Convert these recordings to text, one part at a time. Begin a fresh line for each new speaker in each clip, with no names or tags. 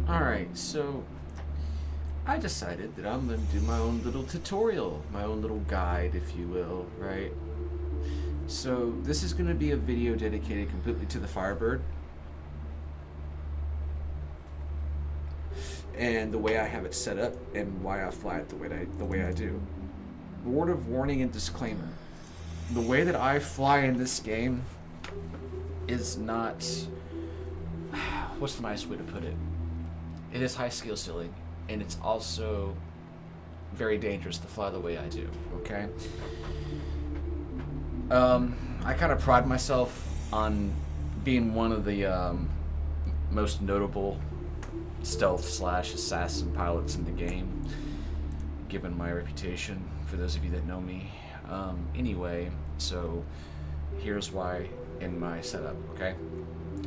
Alright, so I decided that I'm going to do my own little tutorial, my own little guide, if you will, right? So this is going to be a video dedicated completely to the Firebird and the way I have it set up and why I fly it the way I do. Word of warning and disclaimer: the way that I fly in this game is not. What's the nice way to put it? It is high skill ceiling, and it's also very dangerous to fly the way I do. Okay. I kind of pride myself on being one of the most notable stealth slash assassin pilots in the game, given my reputation. For those of you that know me, anyway. So here's why in my setup. Okay.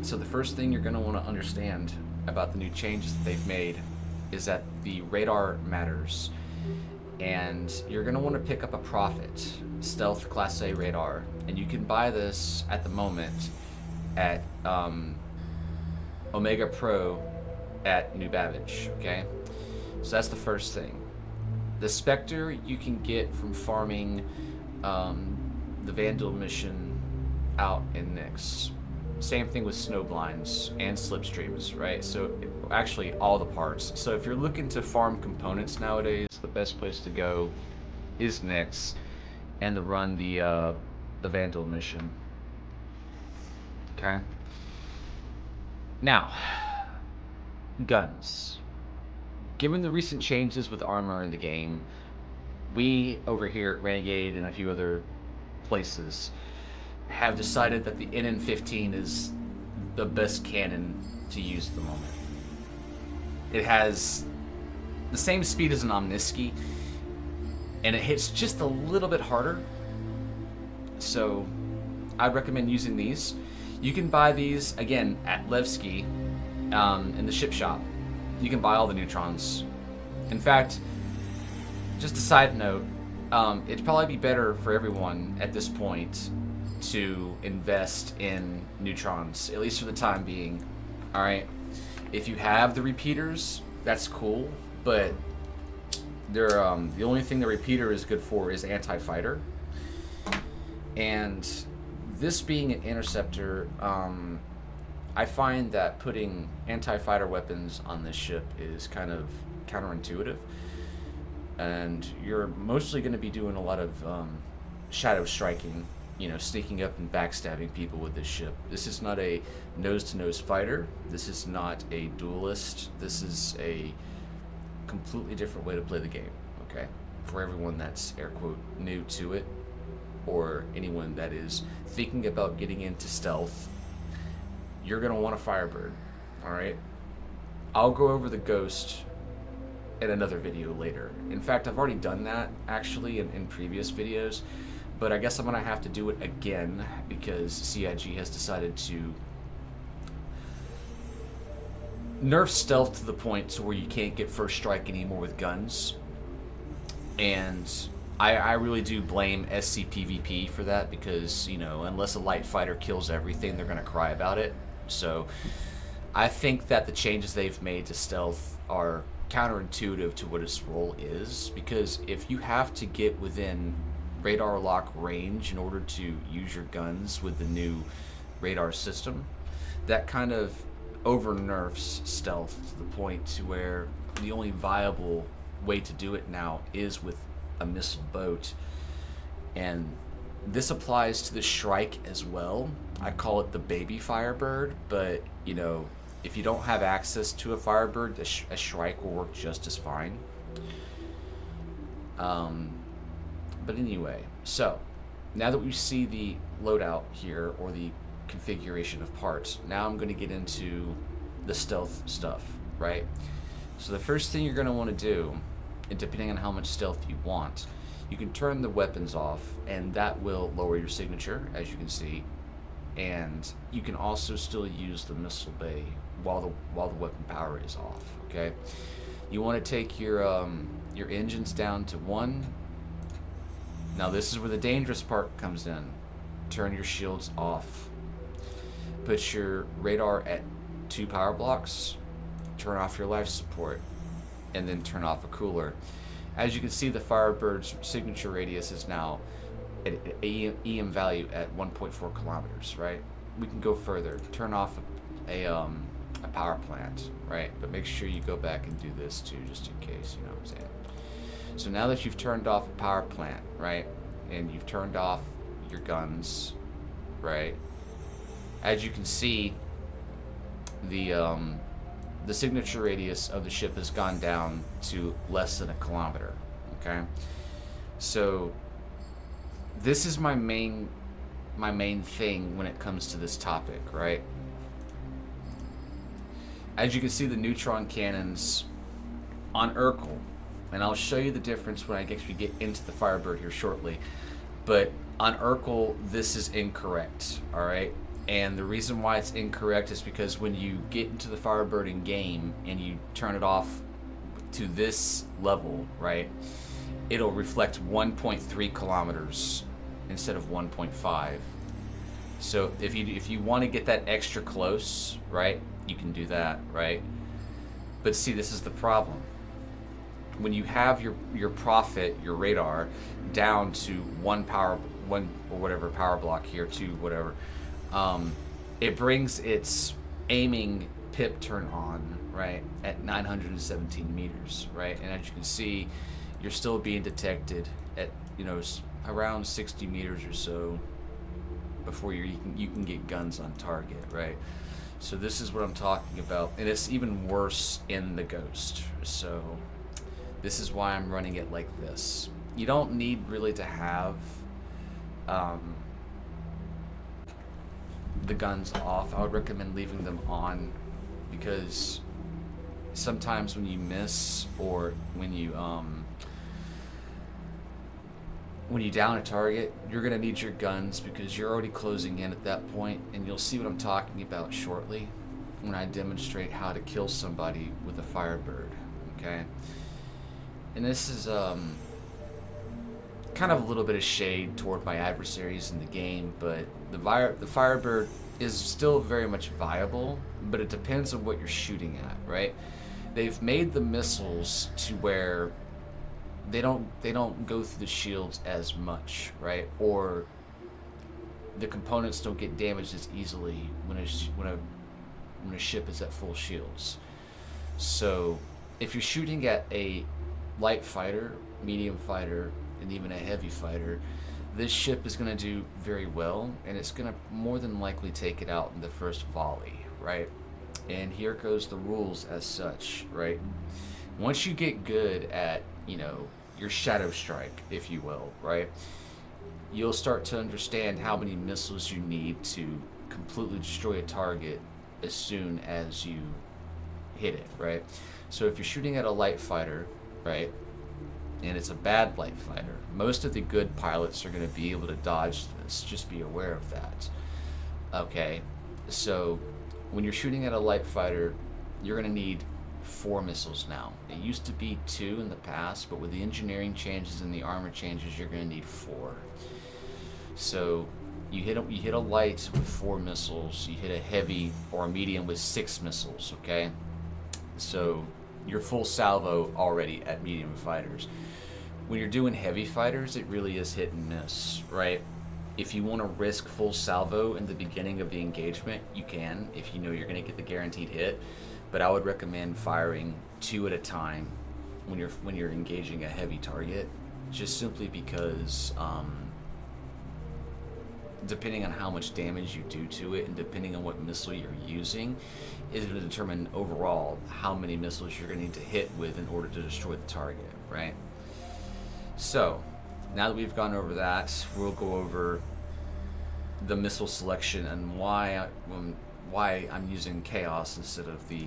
So the first thing you're going to want to understand about the new changes that they've made is that the radar matters, and you're going to want to pick up a Prophet Stealth Class A radar, and you can buy this at the moment at Omega Pro at New Babbage. Okay, so that's the first thing. The Spectre you can get from farming the Vandal mission out in Nyx. Same thing with snowblinds and slipstreams, right? So actually all the parts. So if you're looking to farm components nowadays, the best place to go is Nyx and to run the Vandal mission. Okay. Now, guns. Given the recent changes with armor in the game, we over here at Renegade and a few other places have decided that the NN15 is the best cannon to use at the moment. It has the same speed as an Omniski, and it hits just a little bit harder. So I'd recommend using these. You can buy these again at Levski in the ship shop. You can buy all the neutrons. In fact, just a side note, it'd probably be better for everyone at this point to invest in neutrons, at least for the time being. Alright? If you have the repeaters, that's cool, but they're the only thing the repeater is good for is anti-fighter. And this being an interceptor, I find that putting anti-fighter weapons on this ship is kind of counterintuitive, and you're mostly going to be doing a lot of shadow striking, sneaking up and backstabbing people with this ship. This is not a nose-to-nose fighter. This is not a duelist. This is a completely different way to play the game, okay? For everyone that's, air quote, new to it, or anyone that is thinking about getting into stealth, you're going to want a Firebird, alright? I'll go over the Ghost in another video later. In fact, I've already done that, actually, in previous videos, but I guess I'm going to have to do it again because CIG has decided to nerf stealth to the point to where you can't get first strike anymore with guns. And I really do blame SCPVP for that because, unless a light fighter kills everything, they're going to cry about it. So I think that the changes they've made to stealth are counterintuitive to what its role is, because if you have to get within radar lock range in order to use your guns with the new radar system, that kind of over nerfs stealth to the point to where the only viable way to do it now is with a missile boat. And this applies to the Shrike as well. I call it the baby Firebird, but if you don't have access to a Firebird, a Shrike will work just as fine. But anyway, so now that we see the loadout here, or the configuration of parts, now I'm going to get into the stealth stuff, right? So the first thing you're going to want to do, and depending on how much stealth you want, you can turn the weapons off, and that will lower your signature, as you can see. And you can also still use the missile bay while the weapon power is off. Okay, you want to take your engines down to 1. Now this is where the dangerous part comes in. Turn your shields off. Put your radar at 2 power blocks, turn off your life support, and then turn off a cooler. As you can see, the Firebird's signature radius is now at EM value at 1.4 kilometers, right? We can go further. Turn off a power plant, right? But make sure you go back and do this too, just in case, you know what I'm saying? So now that you've turned off a power plant, right? And you've turned off your guns, right? As you can see, the signature radius of the ship has gone down to less than a kilometer, okay? So this is my main thing when it comes to this topic, right? As you can see, the neutron cannons on Urkel, and I'll show you the difference when I actually get into the Firebird here shortly, but on Urkel, this is incorrect, all right? And the reason why it's incorrect is because when you get into the Firebird in game and you turn it off to this level, right, it'll reflect 1.3 kilometers instead of 1.5. So if you want to get that extra close, right, you can do that, right? But see, this is the problem. When you have your Prophet, your radar, down to one or whatever power block here, two, whatever, it brings its aiming pip turn on, right, at 917 meters, right? And as you can see, you're still being detected at, you know, around 60 meters or so before you can get guns on target, right? So this is what I'm talking about, and it's even worse in the Ghost. So this is why I'm running it like this. You don't need really to have the guns off. I would recommend leaving them on, because sometimes when you miss, or when you down a target, you're gonna need your guns because you're already closing in at that point, and you'll see what I'm talking about shortly when I demonstrate how to kill somebody with a Firebird, okay? And this is kind of a little bit of shade toward my adversaries in the game, but the Firebird is still very much viable, but it depends on what you're shooting at, right? They've made the missiles to where they don't go through the shields as much, right? Or the components don't get damaged as easily when a ship is at full shields. So if you're shooting at a light fighter, medium fighter, and even a heavy fighter, this ship is going to do very well, and it's going to more than likely take it out in the first volley, right? And here goes the rules as such, right? Once you get good at, you know, your shadow strike, if you will, right, you'll start to understand how many missiles you need to completely destroy a target as soon as you hit it, right? So if you're shooting at a light fighter, right, and it's a bad light fighter, most of the good pilots are going to be able to dodge this. Just be aware of that. Okay, so when you're shooting at a light fighter, you're going to need 4 missiles now. It used to be 2 in the past, but with the engineering changes and the armor changes, you're going to need 4. So you hit a light with 4 missiles, you hit a heavy or a medium with 6 missiles, okay? So you're full salvo already at medium fighters. When you're doing heavy fighters, it really is hit and miss, right? If you want to risk full salvo in the beginning of the engagement, you can, if you know you're going to get the guaranteed hit. But I would recommend firing 2 at a time when you're engaging a heavy target, just simply because depending on how much damage you do to it and depending on what missile you're using, is going to determine overall how many missiles you're going to need to hit with in order to destroy the target, right? So now that we've gone over that, we'll go over the missile selection and why I'm using Chaos instead of the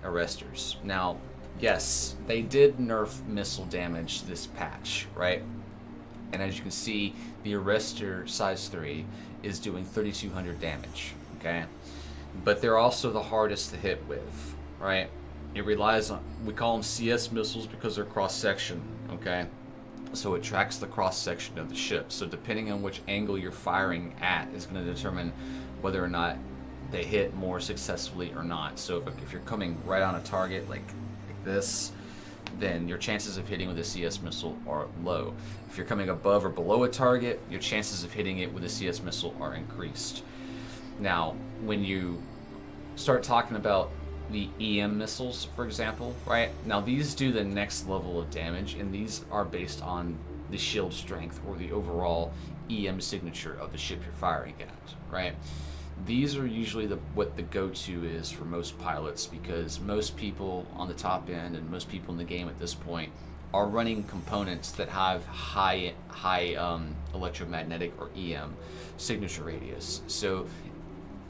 Arresters. Now, yes, they did nerf missile damage this patch, right? And as you can see, the Arrestor size 3 is doing 3,200 damage, okay? But they're also the hardest to hit with, right? It relies on, we call them CS missiles because they're cross-section, okay? So it tracks the cross-section of the ship. So depending on which angle you're firing at is going to determine whether or not they hit more successfully or not. So if you're coming right on a target like this, then your chances of hitting with a CS missile are low. If you're coming above or below a target, your chances of hitting it with a CS missile are increased. Now, when you start talking about the EM missiles, for example, right? Now, these do the next level of damage, and these are based on the shield strength or the overall EM signature of the ship you're firing at, right? These are usually what the go-to is for most pilots, because most people on the top end and most people in the game at this point are running components that have high electromagnetic or EM signature radius. So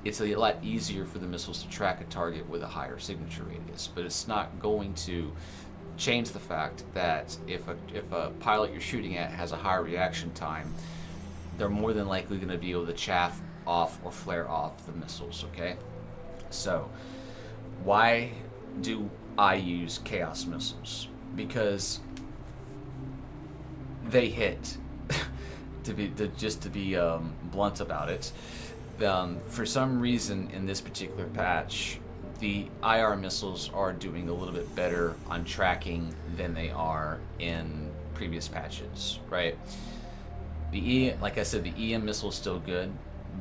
it's a lot easier for the missiles to track a target with a higher signature radius, but it's not going to change the fact that if a pilot you're shooting at has a higher reaction time, they're more than likely going to be able to chaff off or flare off the missiles, okay? So, why do I use Chaos missiles? Because they hit. to be blunt about it, for some reason in this particular patch, the IR missiles are doing a little bit better on tracking than they are in previous patches, right? Like I said, the EM missile is still good,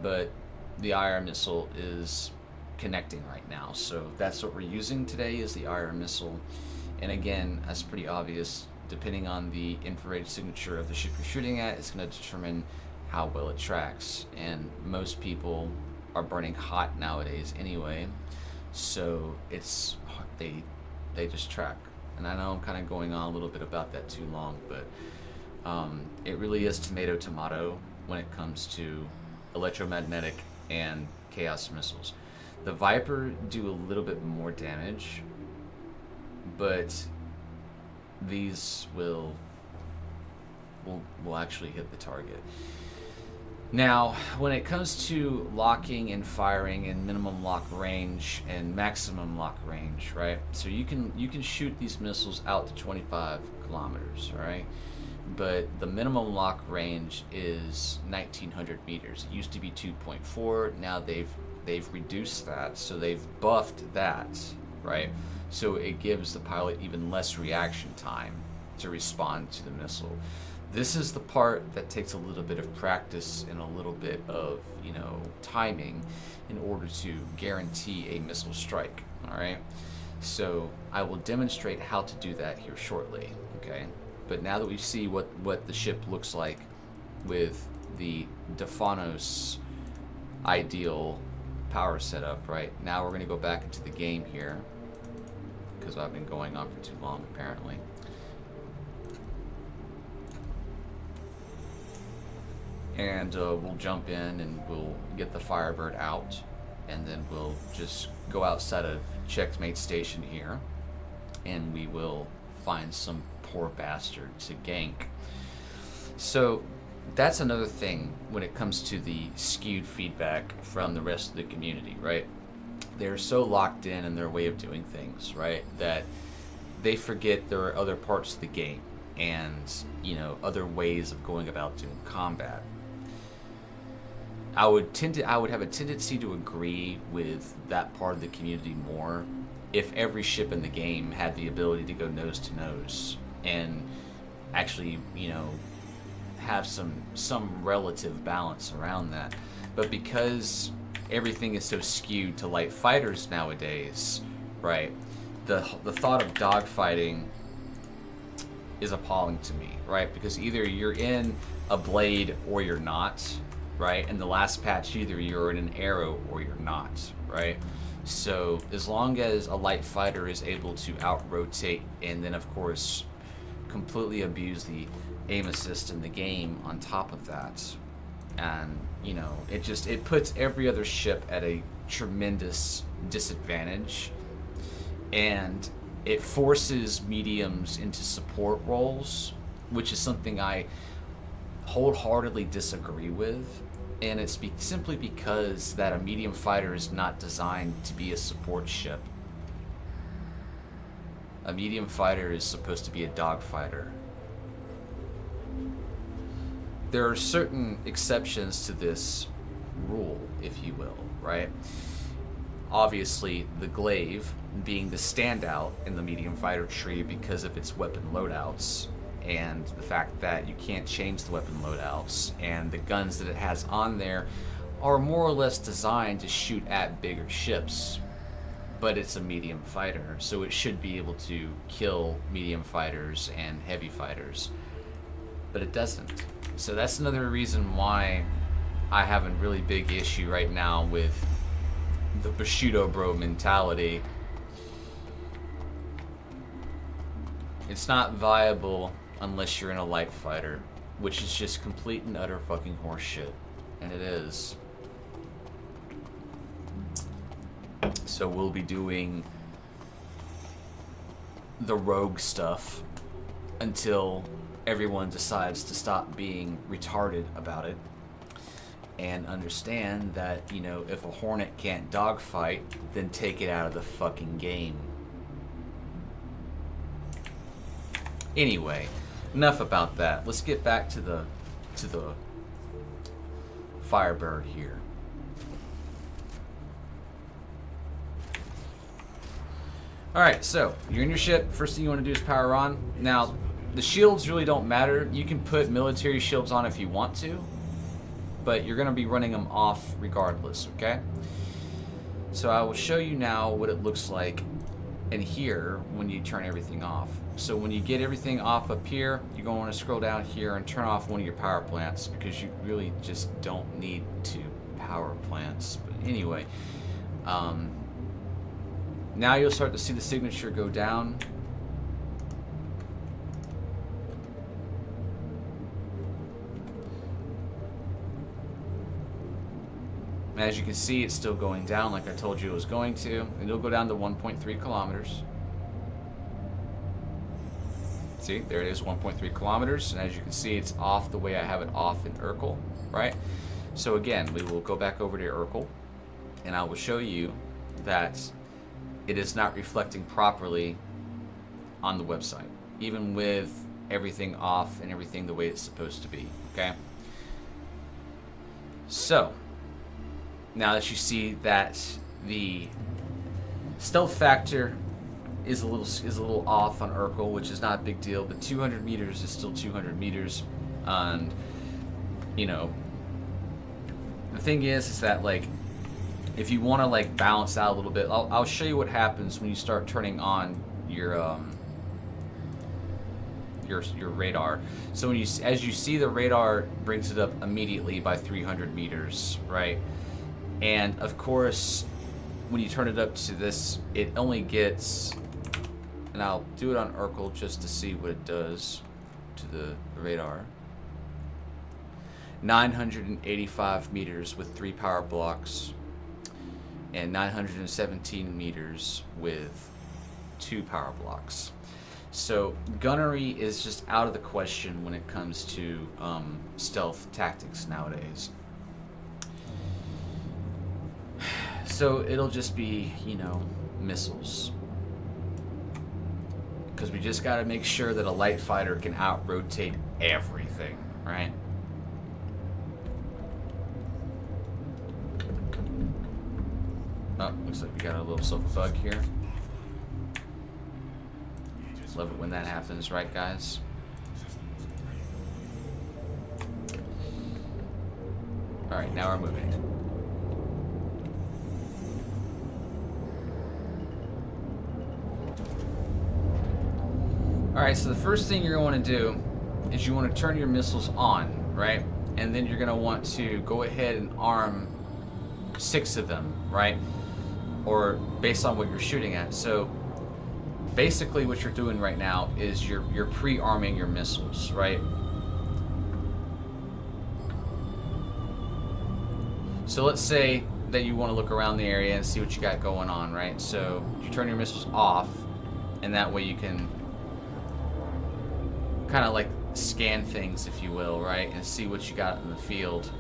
but the IR missile is connecting right now. So that's what we're using today, is the IR missile. And again, that's pretty obvious. Depending on the infrared signature of the ship you're shooting at, it's going to determine how well it tracks. And most people are burning hot nowadays anyway, so they just track. And I know I'm kind of going on a little bit about that too long, but it really is tomato when it comes to electromagnetic and chaos missiles. The Viper do a little bit more damage, but these will actually hit the target. Now, when it comes to locking and firing and minimum lock range and maximum lock range, right? So you can shoot these missiles out to 25 kilometers, all right? But the minimum lock range is 1900 meters. It used to be 2.4. Now they've reduced that, so they've buffed that, right? So it gives the pilot even less reaction time to respond to the missile. This is the part that takes a little bit of practice and a little bit of, timing in order to guarantee a missile strike, all right? So I will demonstrate how to do that here shortly, okay? But now that we see what the ship looks like with the Defanos ideal power setup, right? Now we're going to go back into the game here, because I've been going on for too long apparently. And we'll jump in and we'll get the Firebird out, and then we'll just go outside of Checkmate Station here, and we will find some poor bastard to gank. So that's another thing when it comes to the skewed feedback from the rest of the community, right? They're so locked in their way of doing things, right, that they forget there are other parts of the game and, other ways of going about doing combat. I would have a tendency to agree with that part of the community more if every ship in the game had the ability to go nose to nose and actually, have some relative balance around that. But because everything is so skewed to light fighters nowadays, right, the thought of dogfighting is appalling to me, right? Because either you're in a blade or you're not, right? In the last patch, either you're in an arrow or you're not, right? So as long as a light fighter is able to out-rotate and then, of course, completely abuse the aim assist in the game on top of that, and, it puts every other ship at a tremendous disadvantage, and it forces mediums into support roles, which is something I wholeheartedly disagree with. And it's simply because that a medium fighter is not designed to be a support ship. A medium fighter is supposed to be a dogfighter. There are certain exceptions to this rule, if you will, right? obviously the glaive being the standout in the medium fighter tree because of its weapon loadouts, and the fact that you can't change the weapon loadouts, and the guns that it has on there are more or less designed to shoot at bigger ships, but it's a medium fighter, so it should be able to kill medium fighters and heavy fighters, but it doesn't. So that's another reason why I have a really big issue right now with the Bushido bro mentality. It's not viable unless you're in a light fighter, which is just complete and utter fucking horseshit, and it is. So we'll be doing the rogue stuff until everyone decides to stop being retarded about it and understand that, you know, if a Hornet can't dogfight, then take it out of the fucking game. Anyway, enough about that. Let's get back to the Firebird here. Alright, so you're in your ship. First thing you want to do is power on. Now, the shields really don't matter. You can put military shields on if you want to, but you're going to be running them off regardless, okay? So I will show you now what it looks like in here when you turn everything off. So when you get everything off up here, you're going to want to scroll down here and turn off one of your power plants, because you really just don't need two power plants. But anyway, now you'll start to see the signature go down. As you can see, it's still going down like I told you it was going to, and it'll go down to 1.3 kilometers. See, there it is, 1.3 kilometers, and as you can see, it's off the way I have it off in Urkel, right? So again, we will go back over to Urkel, and I will show you that it is not reflecting properly on the website, even with everything off and everything the way it's supposed to be, okay? So, now that you see that the stealth factor is a little off on Urkel, which is not a big deal, but 200 meters is still 200 meters, and, you know, the thing is that, like, if you want to, like, balance out a little bit, I'll show you what happens when you start turning on your radar. So when as you see, the radar brings it up immediately by 300 meters, right? And of course, when you turn it up to this, it only gets, and I'll do it on Urkel just to see what it does to the radar. 985 meters with 3 power blocks, and 917 meters with 2 power blocks. So gunnery is just out of the question when it comes to stealth tactics nowadays. So it'll just be, you know, missiles. Because we just got to make sure that a light fighter can out-rotate everything, right? Oh, looks like we got a little silver bug here. Love it when that happens, right, guys? Alright, now we're moving. Alright, so the first thing you're going to want to do is you want to turn your missiles on, right? And then you're going to want to go ahead and arm 6 of them, right? Or based on what you're shooting at. So basically what you're doing right now is you're pre-arming your missiles, right? So let's say that you want to look around the area and see what you got going on, right? So you turn your missiles off, and that way you can kind of like scan things, if you will, right? And see what you got in the field.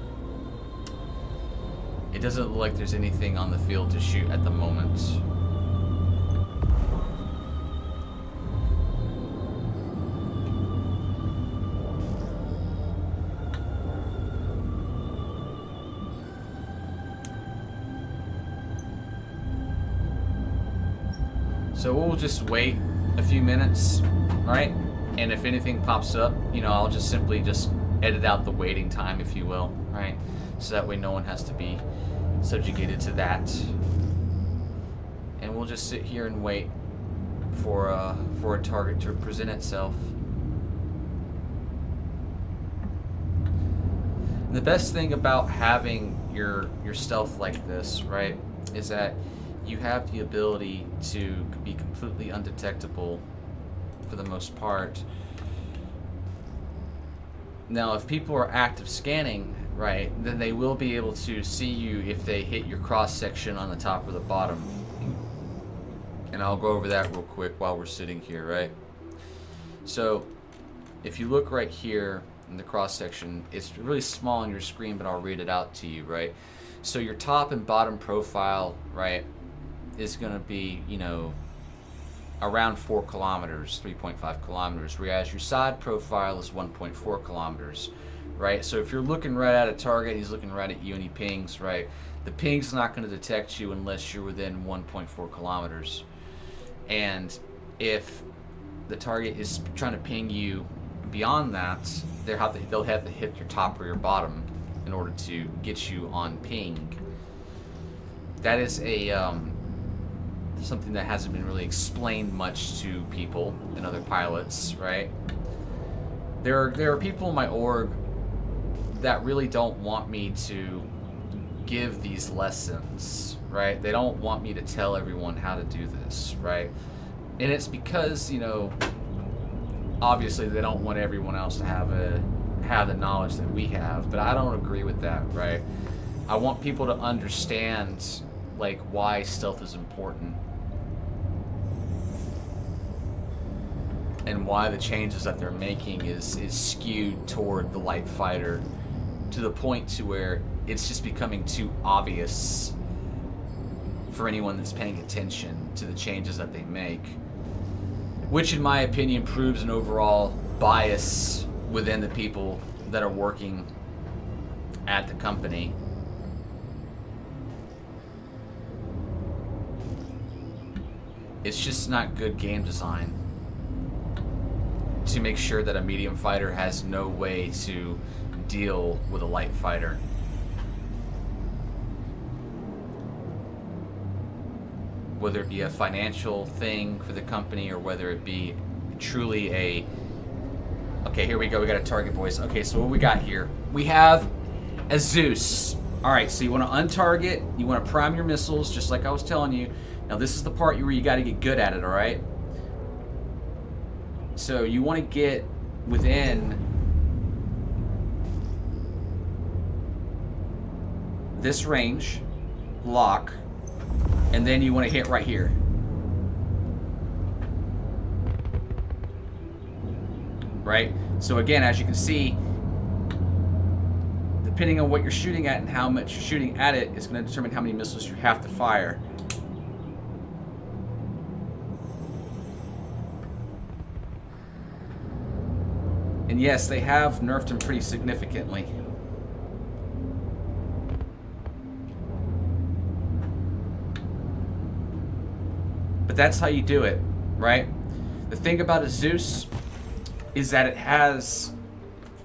It doesn't look like there's anything on the field to shoot at the moment. So we'll just wait a few minutes, right? And if anything pops up, I'll just simply just edit out the waiting time, if you will, right? So that way no one has to be subjugated to that. And we'll just sit here and wait for a target to present itself. And the best thing about having your stealth like this, right, is that you have the ability to be completely undetectable for the most part. Now, if people are active scanning, right, then they will be able to see you if they hit your cross section on the top or the bottom. And I'll go over that real quick while we're sitting here, right? So, if you look right here in the cross section, it's really small on your screen, but I'll read it out to you, right? So your top and bottom profile, right, is going to be, around 4 kilometers, 3.5 kilometers, whereas your side profile is 1.4 kilometers, right? So if you're looking right at a target, he's looking right at you and he pings, right? The ping's not going to detect you unless you're within 1.4 kilometers. And if the target is trying to ping you beyond that, they'll have to hit your top or your bottom in order to get you on ping. That is something that hasn't been really explained much to people and other pilots, right? There are people in my org that really don't want me to give these lessons, right? They don't want me to tell everyone how to do this, right? And it's because, obviously they don't want everyone else to have the knowledge that we have, but I don't agree with that, right? I want people to understand like why stealth is important and why the changes that they're making is skewed toward the light fighter to the point to where it's just becoming too obvious for anyone that's paying attention to the changes that they make, which in my opinion proves an overall bias within the people that are working at the company. It's just not good game design to make sure that a medium fighter has no way to deal with a light fighter. Whether it be a financial thing for the company or whether it be truly a... Okay, here we go. We got a target, boys. Okay, so what we got here? We have a Zeus. All right, so you want to untarget. You want to prime your missiles, just like I was telling you. Now, this is the part where you got to get good at it, all right? So you want to get within this range, lock, and then you want to hit right here. Right? So again, as you can see, depending on what you're shooting at and how much you're shooting at it is going to determine how many missiles you have to fire. And yes, they have nerfed him pretty significantly. But that's how you do it, right? The thing about a Zeus is that it has...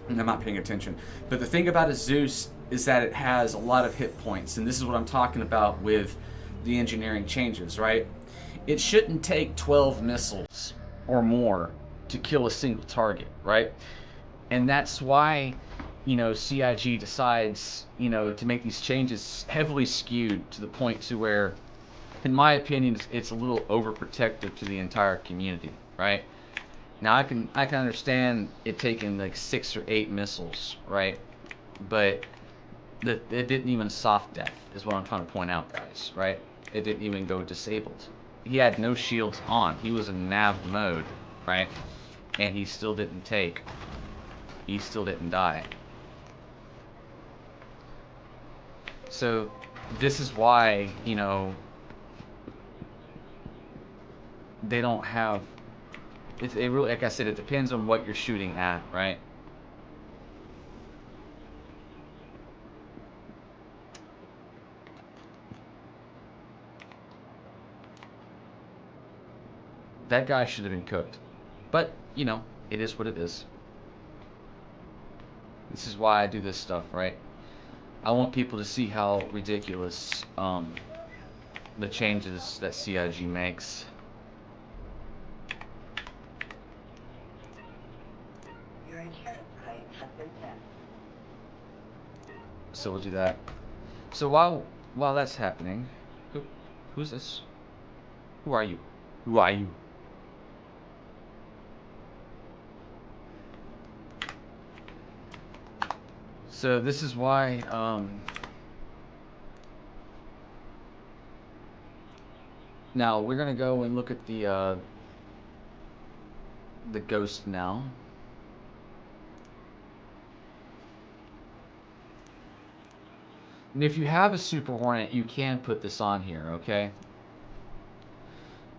I'm not paying attention. But the thing about a Zeus is that it has a lot of hit points. And this is what I'm talking about with the engineering changes, right? It shouldn't take 12 missiles or more to kill a single target, right? And that's why, CIG decides, to make these changes heavily skewed to the point to where, in my opinion, it's a little overprotective to the entire community, right? Now I can understand it taking like 6 or 8 missiles, right? But it didn't even soft death, is what I'm trying to point out, guys, right? It didn't even go disabled. He had no shields on. He was in nav mode, right? And he still didn't take. He still didn't die. So this is why, they don't have... It really, like I said, it depends on what you're shooting at, right? That guy should have been cooked. But, you know, it is what it is. This is why I do this stuff, right? I want people to see how ridiculous the changes that CIG makes.
Your insurance claim has been sent.
So we'll do that. So while that's happening, who's this? Who are you? Who are you? So this is why now we're gonna go and look at the ghost now. And if you have a Super Hornet, you can put this on here, okay?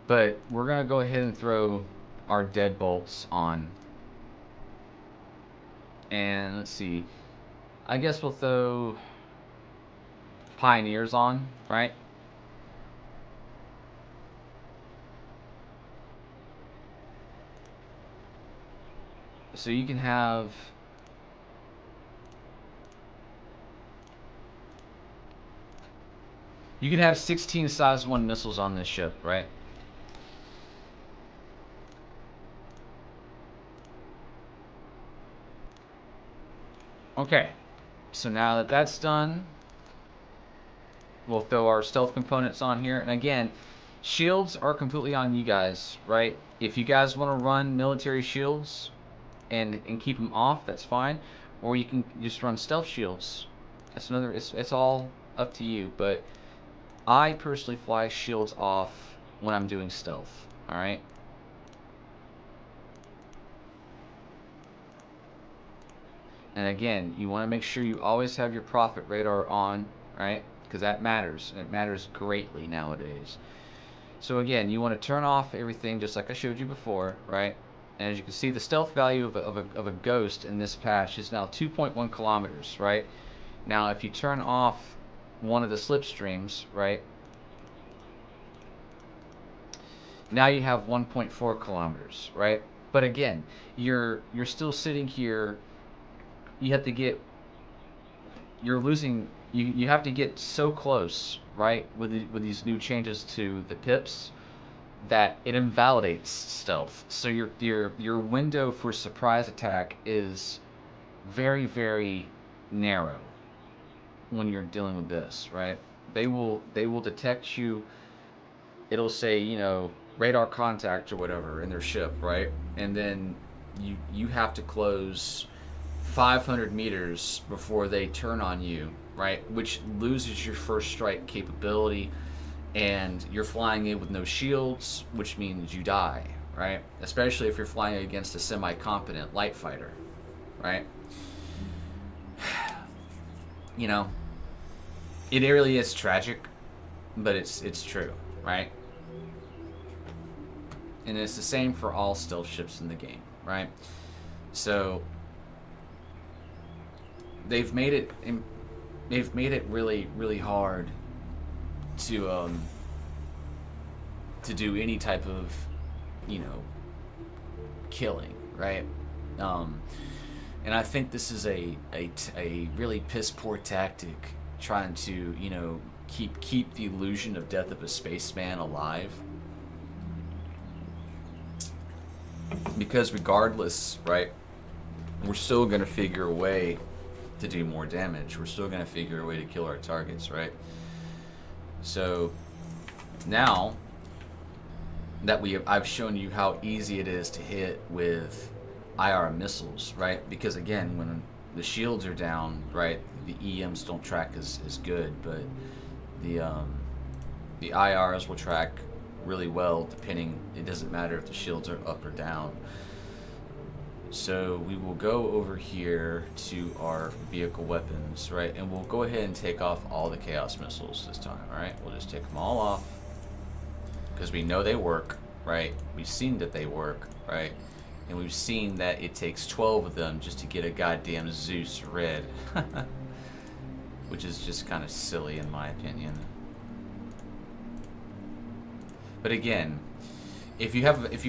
But we're gonna go ahead and throw our deadbolts on. And let's see. I guess we'll throw Pioneers on, right? So you can have you can have 16 size 1 missiles on this ship, right? Okay. So now that that's done, we'll throw our stealth components on here. And again, shields are completely on you guys, right? If you guys want to run military shields and keep them off, that's fine. Or you can just run stealth shields. That's another. It's all up to you. But I personally fly shields off when I'm doing stealth. All right. And again, you want to make sure you always have your profit radar on, right? Because that matters. It matters greatly nowadays. So again, you want to turn off everything just like I showed you before, right? And as you can see, the stealth value of a ghost in this patch is now 2.1 kilometers, right? Now, if you turn off one of the slipstreams, right? Now you have 1.4 kilometers, right? But again, you're still sitting here. You have to get you're losing you have to get so close, right, with these new changes to the pips that it invalidates stealth. So your window for surprise attack is very, very narrow when you're dealing with this, right? They will detect you. It'll say, you know, radar contact or whatever in their ship, right? And then you have to close 500 meters before they turn on you, right? Which loses your first strike capability, and you're flying in with no shields, which means you die, right? Especially if you're flying against a semi-competent light fighter, right? You know, it really is tragic, but it's true, right? And it's the same for all stealth ships in the game, right? So they've made it really, really hard to do any type of, you know, killing, right? And I think this is a really piss poor tactic, trying to, you know, keep the illusion of death of a spaceman alive. Because regardless, right, we're still gonna figure a way to do more damage. We're still gonna figure a way to kill our targets, right? So now that I've shown you how easy it is to hit with IR missiles, right? Because again, when the shields are down, right, the EMs don't track as good, but the IRs will track really well, depending. It doesn't matter if the shields are up or down. So we will go over here to our vehicle weapons, right? And we'll go ahead and take off all the chaos missiles this time, all right? We'll just take them all off because we know they work, right? We've seen that they work, right? And we've seen that it takes 12 of them just to get a goddamn Zeus red. Which is just kind of silly in my opinion. But again, if you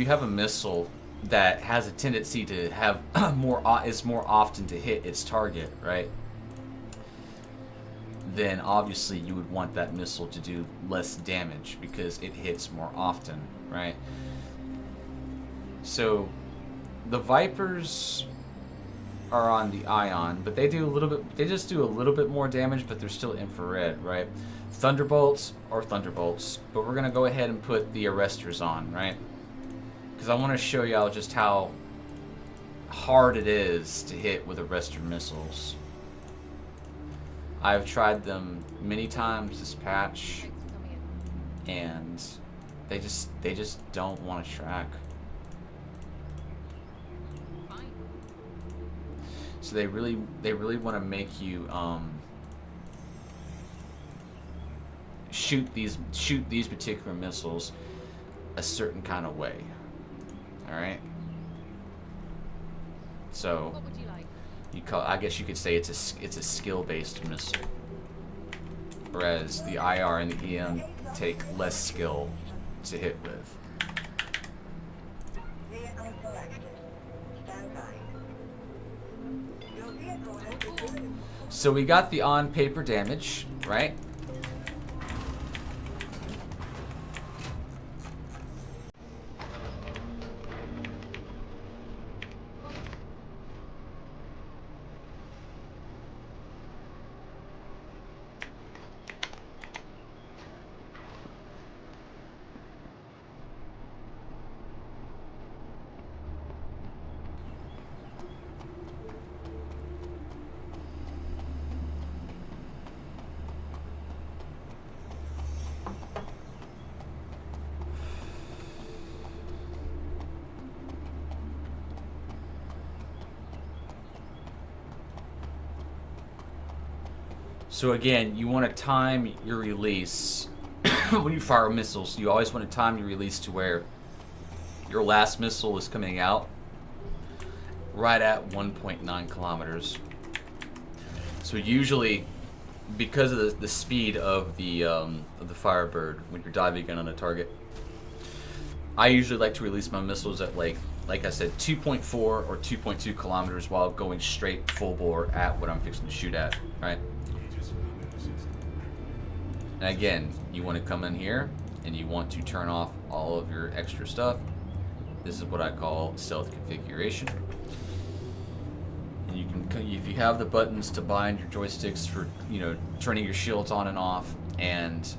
have a missile that has a tendency to have more often to hit its target, right? Then obviously you would want that missile to do less damage because it hits more often, right? So the Vipers are on the ion, but they do a little bit. They just do a little bit more damage, but they're still infrared, right? Thunderbolts are thunderbolts, but we're gonna go ahead and put the arresters on, right? Because I want to show y'all just how hard it is to hit with arrestor missiles. I've tried them many times this patch, and they just don't want to track. So they really want to make you shoot these particular missiles a certain kind of way. All right. So
What would you like?
I guess you could say it's a skill-based missile, whereas the IR and the EM take less skill to hit with.
Vehicle selected. Stand by. Your vehicle has been delivered.
So we got the on-paper damage, right? So again, you want to time your release. When you fire missiles, you always want to time your release to where your last missile is coming out right at 1.9 kilometers. So usually, because of the speed of the Firebird when you're diving in on a target, I usually like to release my missiles at like I said, 2.4 or 2.2 kilometers while going straight full bore at what I'm fixing to shoot at, right? And again, you want to come in here and you want to turn off all of your extra stuff. This is what I call stealth configuration. And you can, if you have the buttons to bind your joysticks for, you know, turning your shields on and off, and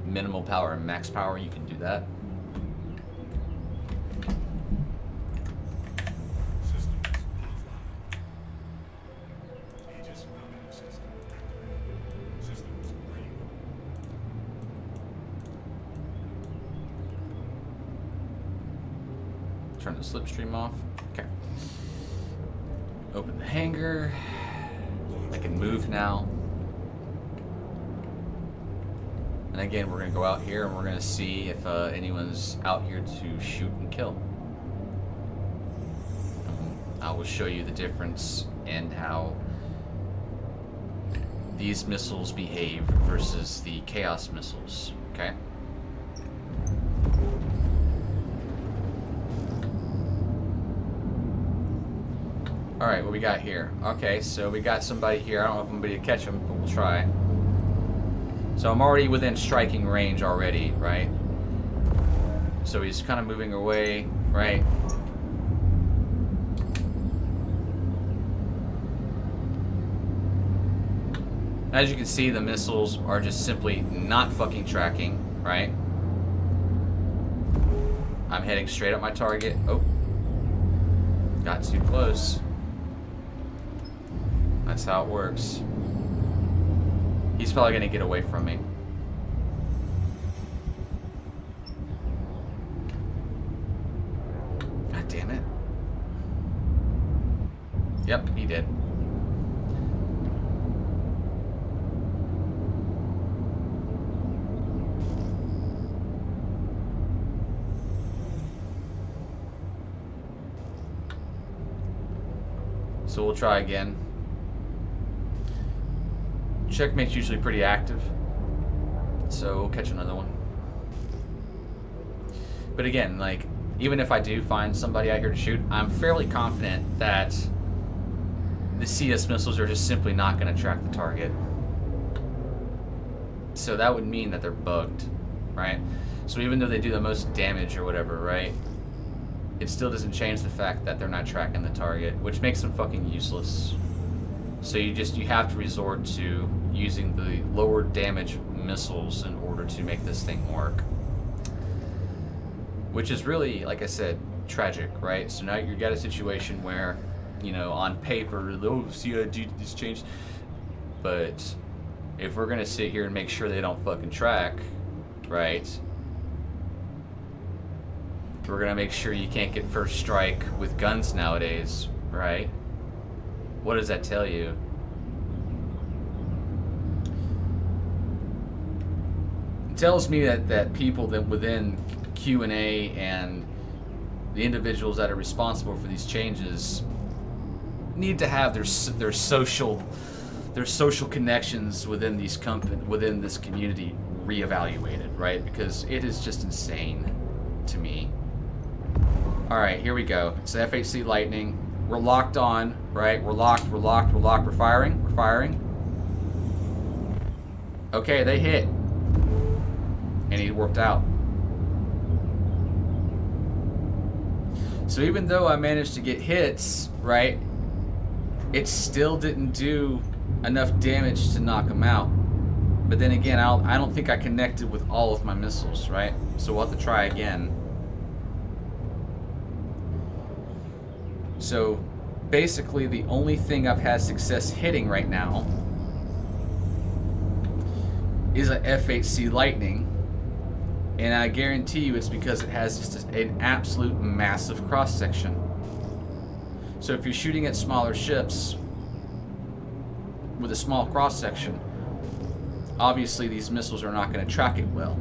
minimal power and max power, you can do that. Turn the slipstream off. Okay. Open the hangar. I can move now. And again, we're going to go out here and we're going to see if anyone's out here to shoot and kill. I will show you the difference and how these missiles behave versus the Chaos missiles. Okay? Alright, what we got here? Okay, so we got somebody here. I don't know if I'm going to catch him, but we'll try. So I'm already within striking range already, right? So he's kind of moving away, right? As you can see, the missiles are just simply not fucking tracking, right? I'm heading straight at my target. Oh. Got too close. That's how it works. He's probably gonna get away from me. God damn it. Yep, he did. So we'll try again. Checkmate's usually pretty active, so we'll catch another one. But again, like, even if I do find somebody out here to shoot, I'm fairly confident that the CS missiles are just simply not going to track the target. So that would mean that they're bugged, right? So even though they do the most damage or whatever, right, it still doesn't change the fact that they're not tracking the target, which makes them fucking useless. So you have to resort to using the lower damage missiles in order to make this thing work. Which is really, like I said, tragic, right? So now you've got a situation where, you know, on paper, oh, CIG this changed. But if we're gonna sit here and make sure they don't fucking track, right? We're gonna make sure you can't get first strike with guns nowadays, right? What does that tell you? It tells me that people that within Q&A and the individuals that are responsible for these changes need to have their social connections within these within this community reevaluated, right? Because it is just insane to me. All right, here we go. It's the F8C Lightning. We're locked on, right? We're locked. We're firing. Okay, they hit. And he worked out. So even though I managed to get hits, right, it still didn't do enough damage to knock him out. But then again, I don't think I connected with all of my missiles, right? So we'll have to try again. So basically the only thing I've had success hitting right now is a F8C Lightning. And I guarantee you it's because it has just an absolute massive cross-section. So if you're shooting at smaller ships with a small cross-section, obviously these missiles are not going to track it well.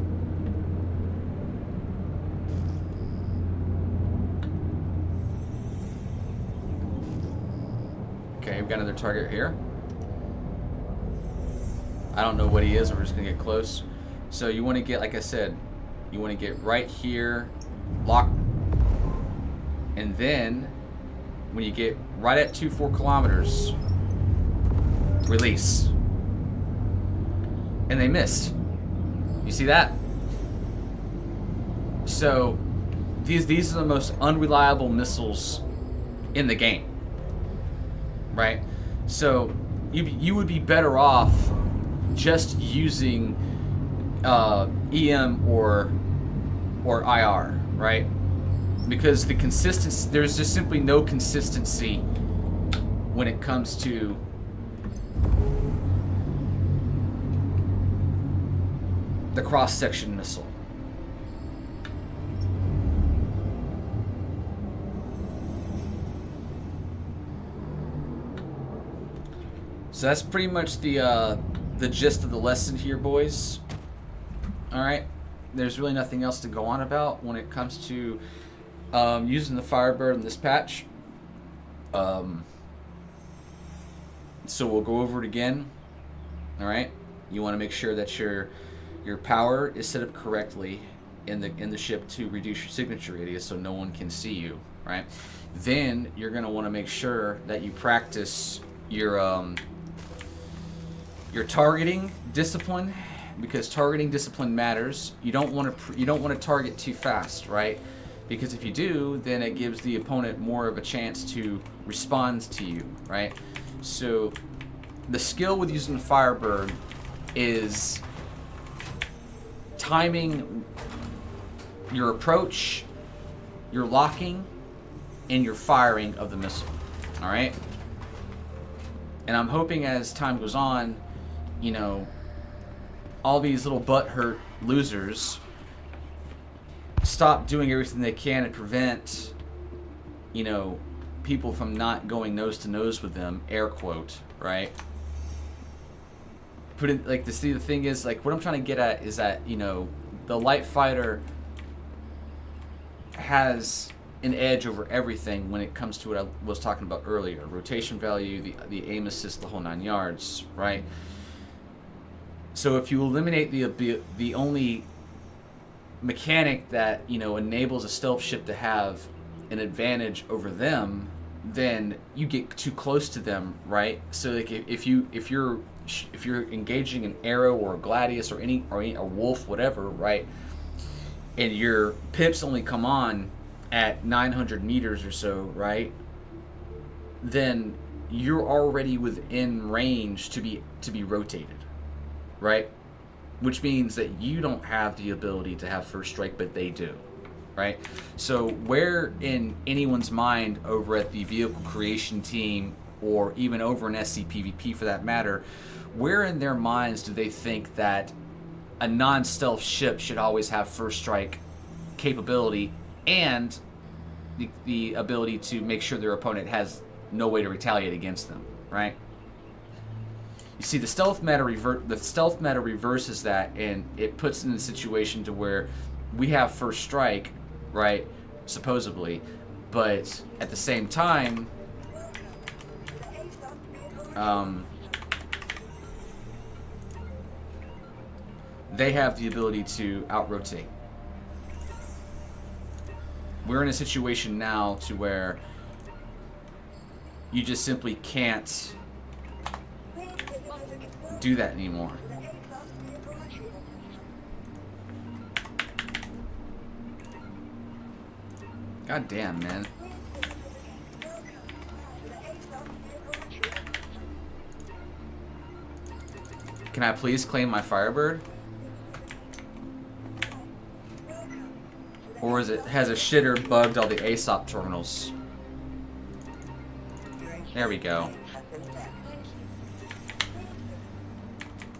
Okay, we've got another target here. I don't know what he is, we're just going to get close. So you want to get, like I said, you want to get right here, lock, and then when you get right at 2-4 kilometers, release. And they missed. You see that? So these are the most unreliable missiles in the game, right? So you would be better off just using EM or IR, right? Because the consistency, there's just simply no consistency when it comes to the cross-section missile. So that's pretty much the gist of the lesson here, boys. All right, there's really nothing else to go on about when it comes to using the Firebird in this patch. So we'll go over it again. All right, you want to make sure that your power is set up correctly in the ship to reduce your signature radius so no one can see you, right? Then you're going to want to make sure that you practice your targeting discipline, because targeting discipline matters. You don't want to target too fast, right? Because if you do, then it gives the opponent more of a chance to respond to you, right? So the skill with using the Firebird is timing your approach, your locking, and your firing of the missile. All right? And I'm hoping as time goes on, you know, all these little butthurt losers stop doing everything they can to prevent, you know, people from not going nose to nose with them, air quote, right? Put it like this. The thing is, like, what I'm trying to get at is that, you know, the light fighter has an edge over everything when it comes to what I was talking about earlier: rotation value, the aim assist, the whole 9 yards, right? So if you eliminate the only mechanic that, you know, enables a stealth ship to have an advantage over them, then you get too close to them, right? So like if you're engaging an arrow or a gladius or any a wolf, whatever, right? And your pips only come on at 900 meters or so, right? Then you're already within range to be rotated, right? Which means that you don't have the ability to have first strike, but they do, right? So where in anyone's mind over at the vehicle creation team, or even over in SCPVP for that matter, where in their minds do they think that a non-stealth ship should always have first strike capability and the ability to make sure their opponent has no way to retaliate against them, right? You see, the stealth meta reverses that, and it puts it in a situation to where we have first strike, right? Supposedly, but at the same time, they have the ability to out-rotate. We're in a situation now to where you just simply can't do that anymore. God damn, man. Can I please claim my Firebird? Or has a shitter bugged all the ASOP terminals? There we go.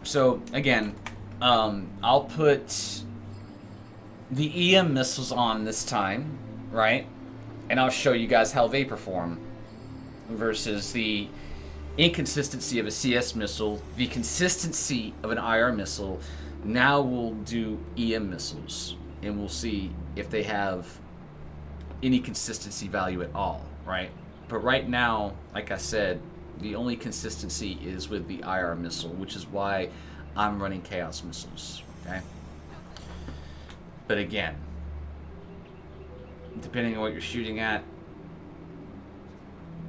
So again, I'll put the EM missiles on this time, right? And I'll show you guys how they perform versus the inconsistency of a CS missile, the consistency of an IR missile. Now we'll do EM missiles, and we'll see if they have any consistency value at all, right? But right now, like I said, the only consistency is with the IR missile, which is why I'm running Chaos missiles, okay? But again, depending on what you're shooting at,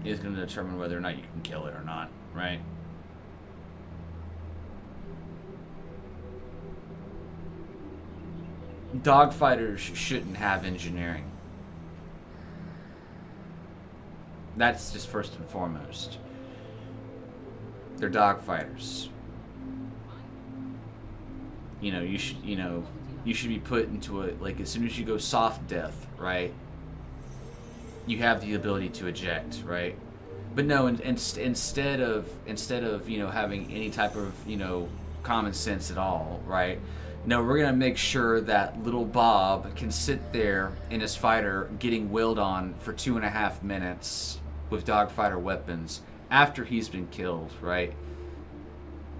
is going to determine whether or not you can kill it or not, right? Dogfighters shouldn't have engineering. That's just first and foremost. They're dogfighters. You should be put into a, like, as soon as you go soft death, right? You have the ability to eject, right? But no, instead of having any type of common sense at all, right? No, we're gonna make sure that little Bob can sit there in his fighter getting wailed on for 2.5 minutes with dogfighter weapons after he's been killed, right?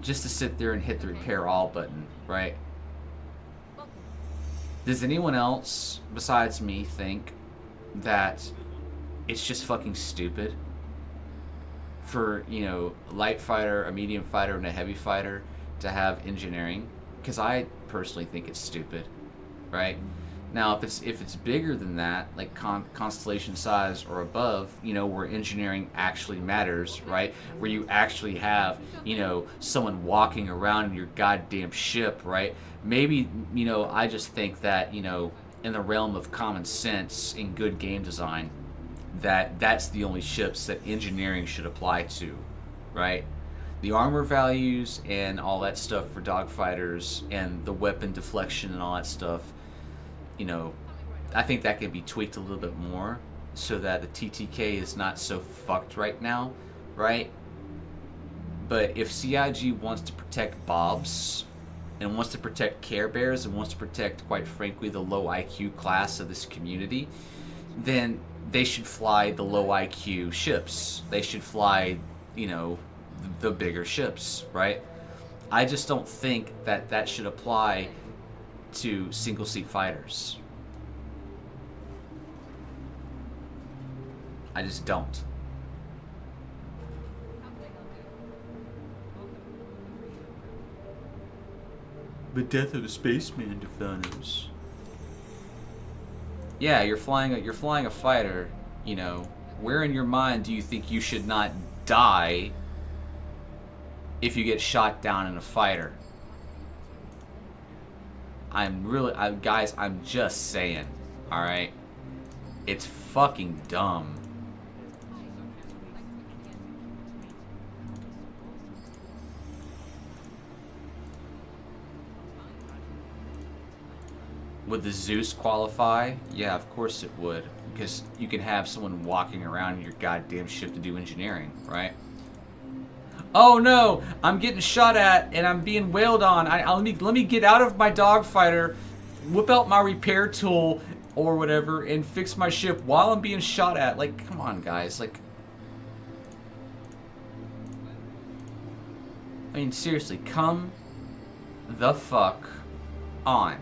Just to sit there and hit the repair all button, right? Does anyone else besides me think that it's just fucking stupid for, a light fighter, a medium fighter, and a heavy fighter to have engineering? Because I personally think it's stupid, right? Now, if it's bigger than that, like constellation size or above, where engineering actually matters, right? Where you actually have, someone walking around in your goddamn ship, right? Maybe, I just think that, in the realm of common sense and good game design, that's the only ships that engineering should apply to, right? The armor values and all that stuff for dogfighters and the weapon deflection and all that stuff, I think that could be tweaked a little bit more so that the TTK is not so fucked right now, right? But if CIG wants to protect Bobs and wants to protect Care Bears and wants to protect, quite frankly, the low IQ class of this community, then they should fly the low IQ ships. They should fly, the bigger ships, right? I just don't think that should apply to single seat fighters. I just don't. The death of a spaceman to Thanos. Yeah, you're flying a fighter, you know. Where in your mind do you think you should not die if you get shot down in a fighter? Guys, I'm just saying, all right? It's fucking dumb. Would the Zeus qualify? Yeah, of course it would. Because you can have someone walking around in your goddamn ship to do engineering, right? Oh no! I'm getting shot at and I'm being wailed on. Let me get out of my dogfighter, whip out my repair tool or whatever, and fix my ship while I'm being shot at. Like, come on, guys. Like, I mean, seriously, come the fuck on.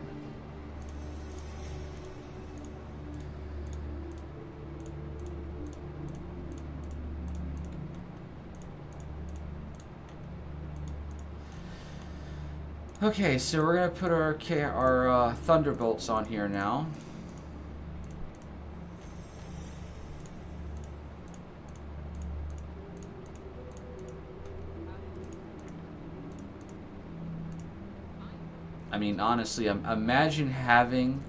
Okay, so we're gonna put our thunderbolts on here now. I mean, honestly, imagine having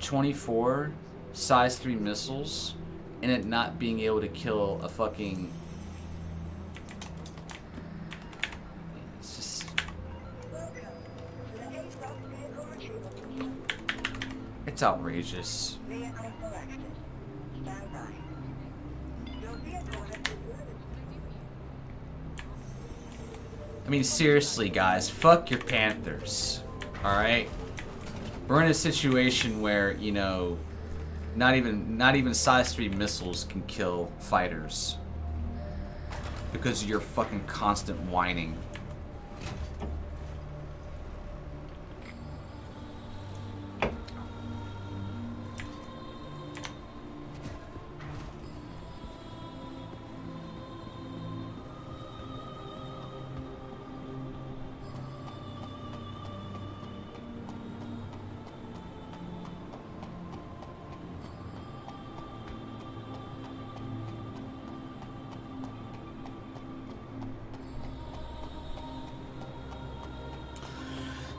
24 size 3 missiles and it not being able to kill a fucking... It's just... It's outrageous. I mean, seriously, guys, fuck your Panthers. Alright? We're in a situation where, you know, not even size 3 missiles can kill fighters. Because of your fucking constant whining.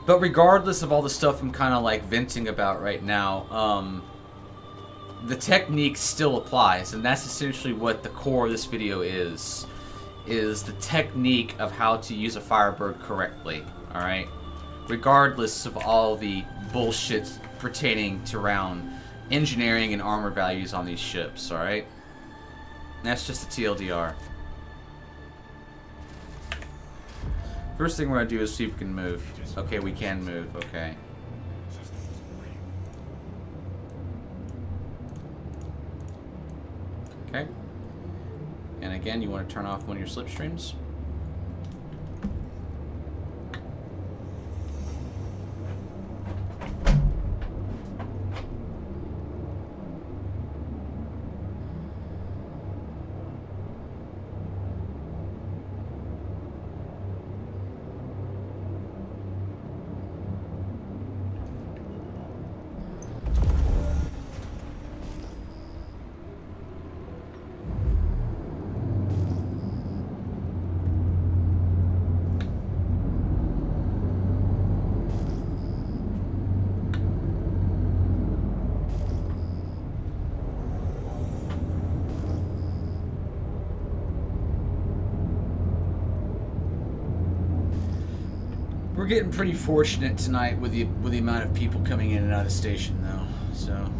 But regardless of all the stuff I'm kind of like venting about right now, the technique still applies, and that's essentially what the core of this video is the technique of how to use a Firebird correctly, alright? Regardless of all the bullshit pertaining to around engineering and armor values on these ships, alright? That's just a TLDR. First thing we're gonna do is see if we can move. Okay, we can move, okay. Okay. And again, you want to turn off one of your slipstreams. We're getting pretty fortunate tonight with the amount of people coming in and out of station, though. So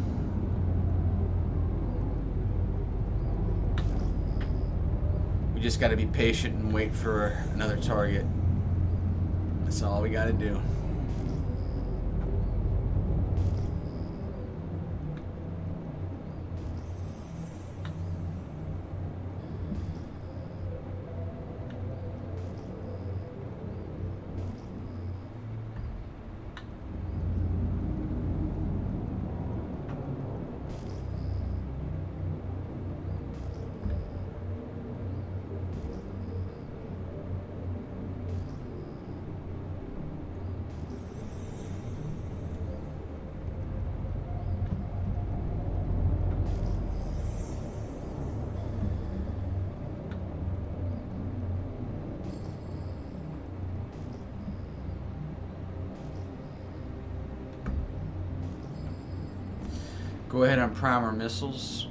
we just got to be patient and wait for another target. That's all we got to do.
Go ahead and prime our missiles.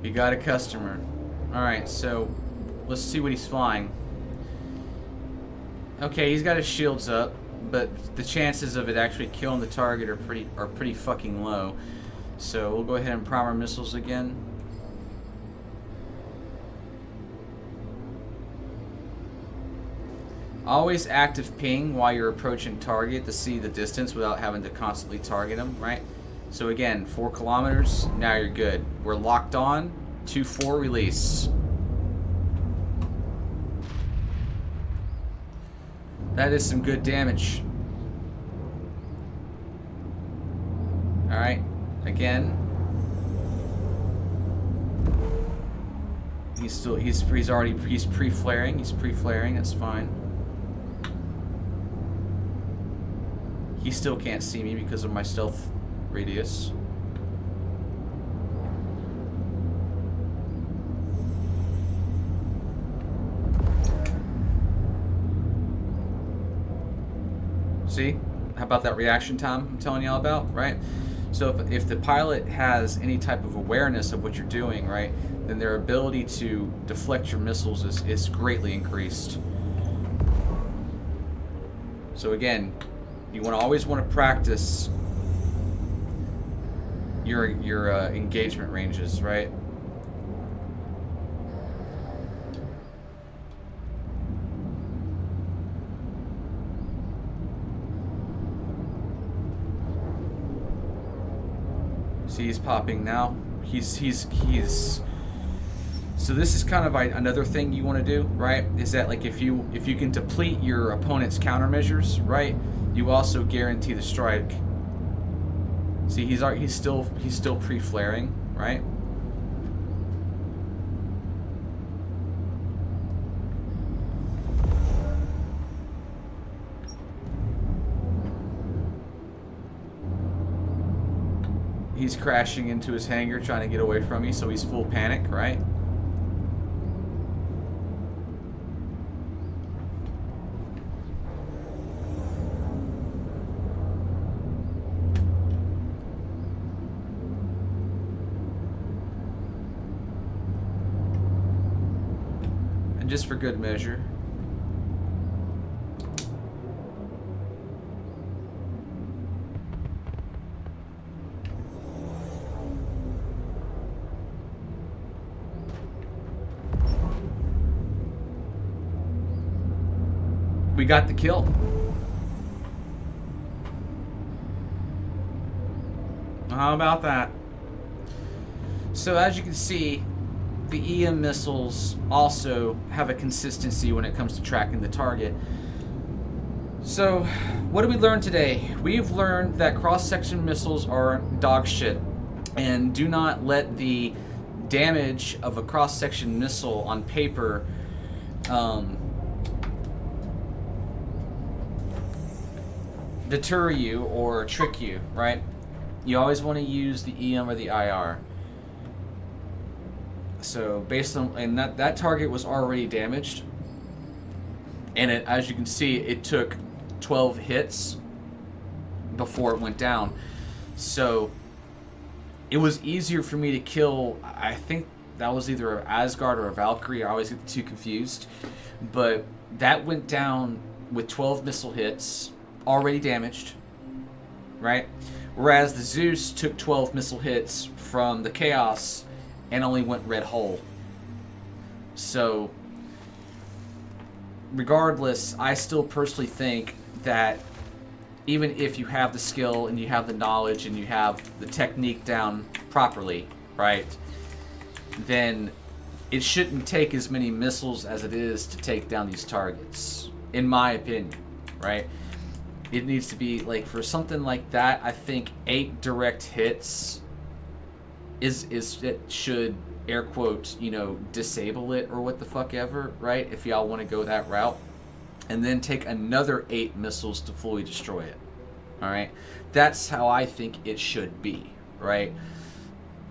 You got a customer. Alright, so let's see what he's flying. Okay, he's got his shields up, but the chances of it actually killing the target are pretty fucking low. So we'll go ahead and prime our missiles again. Always active ping while you're approaching target to see the distance without having to constantly target them, right? So again, 4 kilometers, now you're good. We're locked on, 2-4 release. That is some good damage. Alright, again. He's pre-flaring, that's fine. He still can't see me because of my stealth radius. See? How about that reaction time I'm telling y'all about, right? So if the pilot has any type of awareness of what you're doing, right, then their ability to deflect your missiles is greatly increased. So again, you always want to practice your engagement ranges, right? See, he's popping now. He's so this is kind of another thing you want to do, right? Is that like if you can deplete your opponent's countermeasures, right? You also guarantee the strike. See, he's still pre-flaring, right? He's crashing into his hangar trying to get away from me, so he's full panic, right? And just for good measure, we got the kill. How about that? So as you can see, the EM missiles also have a consistency when it comes to tracking the target. So what did we learn today? We've learned that cross-section missiles are dog shit, and do not let the damage of a cross-section missile on paper deter you or trick you, right? You always want to use the EM or the IR. So based on, and that target was already damaged, and it, as you can see, it took 12 hits before it went down. So it was easier for me to kill, I think that was either an Asgard or a Valkyrie, I always get the two confused, but that went down with 12 missile hits, already damaged, right? Whereas the Zeus took 12 missile hits from the Chaos and only went red hole. So regardless, I still personally think that even if you have the skill and you have the knowledge and you have the technique down properly, right, then it shouldn't take as many missiles as it is to take down these targets, in my opinion, right? It needs to be, like, for something like that, I think 8 direct hits is it should, air quotes, you know, disable it or what the fuck ever, right? If y'all want to go that route. And then take another 8 missiles to fully destroy it. Alright? That's how I think it should be, right?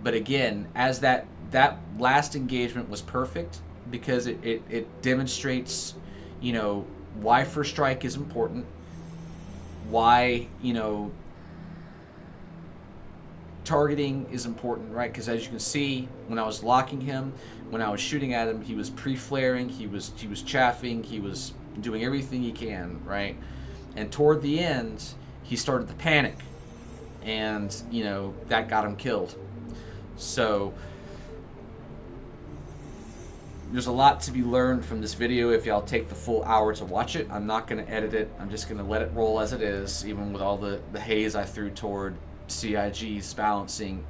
But again, as that last engagement was perfect because it demonstrates, why first strike is important, why, targeting is important, right? Because as you can see, when I was locking him, when I was shooting at him, he was pre-flaring, he was chaffing, he was doing everything he can, right? And toward the end, he started to panic, and that got him killed. So there's a lot to be learned from this video if y'all take the full hour to watch it. I'm not going to edit it. I'm just going to let it roll as it is, even with all the haze I threw toward CIG's balancing,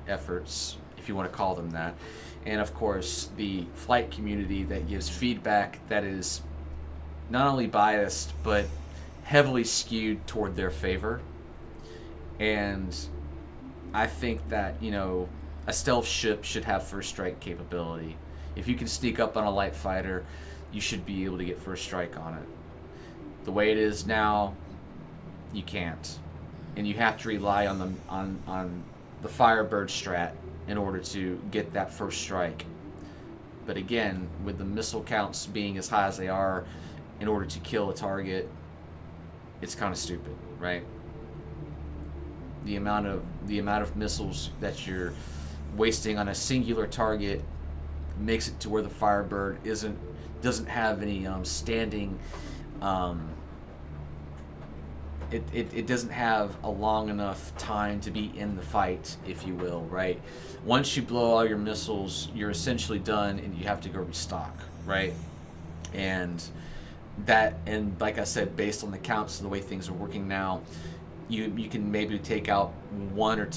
efforts, if you want to call them that. And of course, the flight community that gives feedback that is not only biased, but heavily skewed toward their favor. And I think that, a stealth ship should have first strike capability. If you can sneak up on a light fighter, you should be able to get first strike on it. The way it is now, you can't. And you have to rely on the Firebird strat in order to get that first strike. But again, with the missile counts being as high as they are, in order to kill a target, it's kind of stupid, right? The amount of missiles that you're wasting on a singular target makes it to where the Firebird doesn't have any standing. It doesn't have a long enough time to be in the fight, if you will, right? Once you blow all your missiles, you're essentially done, and you have to go restock, right? And like I said, based on the counts and the way things are working now, you can maybe take out one,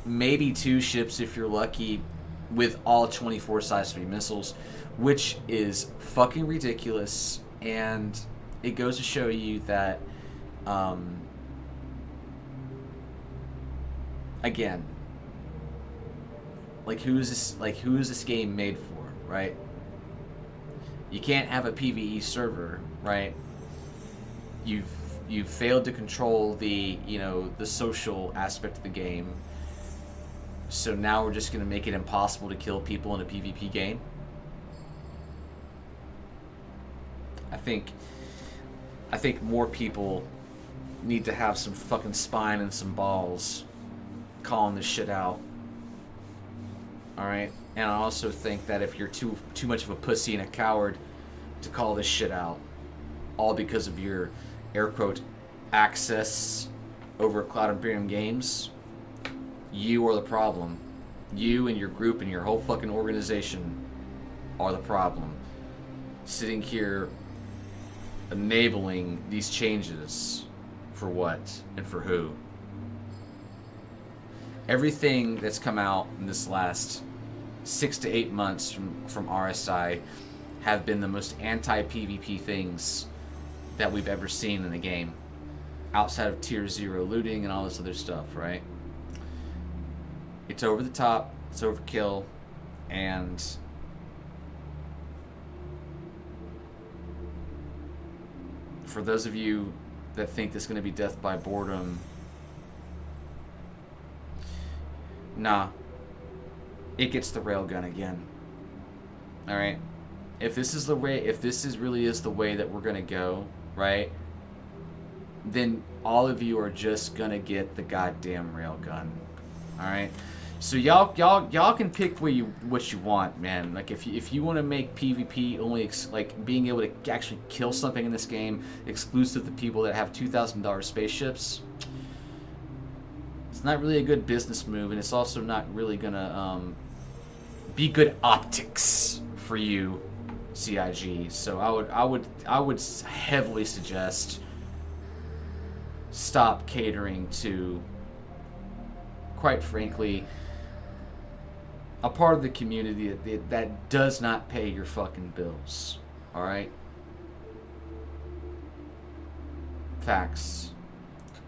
maybe two ships if you're lucky, with all 24 size 3 missiles, which is fucking ridiculous. And it goes to show you that, again, who is this game made for, right? You can't have a PvE server, right? You've failed to control the social aspect of the game. So now we're just going to make it impossible to kill people in a PvP game. I think more people need to have some fucking spine and some balls calling this shit out. Alright? And I also think that if you're too much of a pussy and a coward to call this shit out, all because of your air quote access over Cloud Imperium games, you are the problem. You and your group and your whole fucking organization are the problem. Sitting here enabling these changes for what and for who? Everything that's come out in this last 6 to 8 months from RSI have been the most anti-PvP things that we've ever seen in the game, outside of tier 0 looting and all this other stuff, right? It's over the top, it's overkill, and for those of you that think this is going to be death by boredom, nah, it gets the railgun again. All right, if this is really is the way that we're going to go, right, then all of you are just going to get the goddamn railgun. All right. So y'all can pick what you want, man. Like if you want to make PvP only being able to actually kill something in this game exclusive to people that have $2,000 spaceships, it's not really a good business move, and it's also not really gonna be good optics for you, CIG. So I would heavily suggest stop catering to, quite frankly, a part of the community that does not pay your fucking bills. Alright? Facts.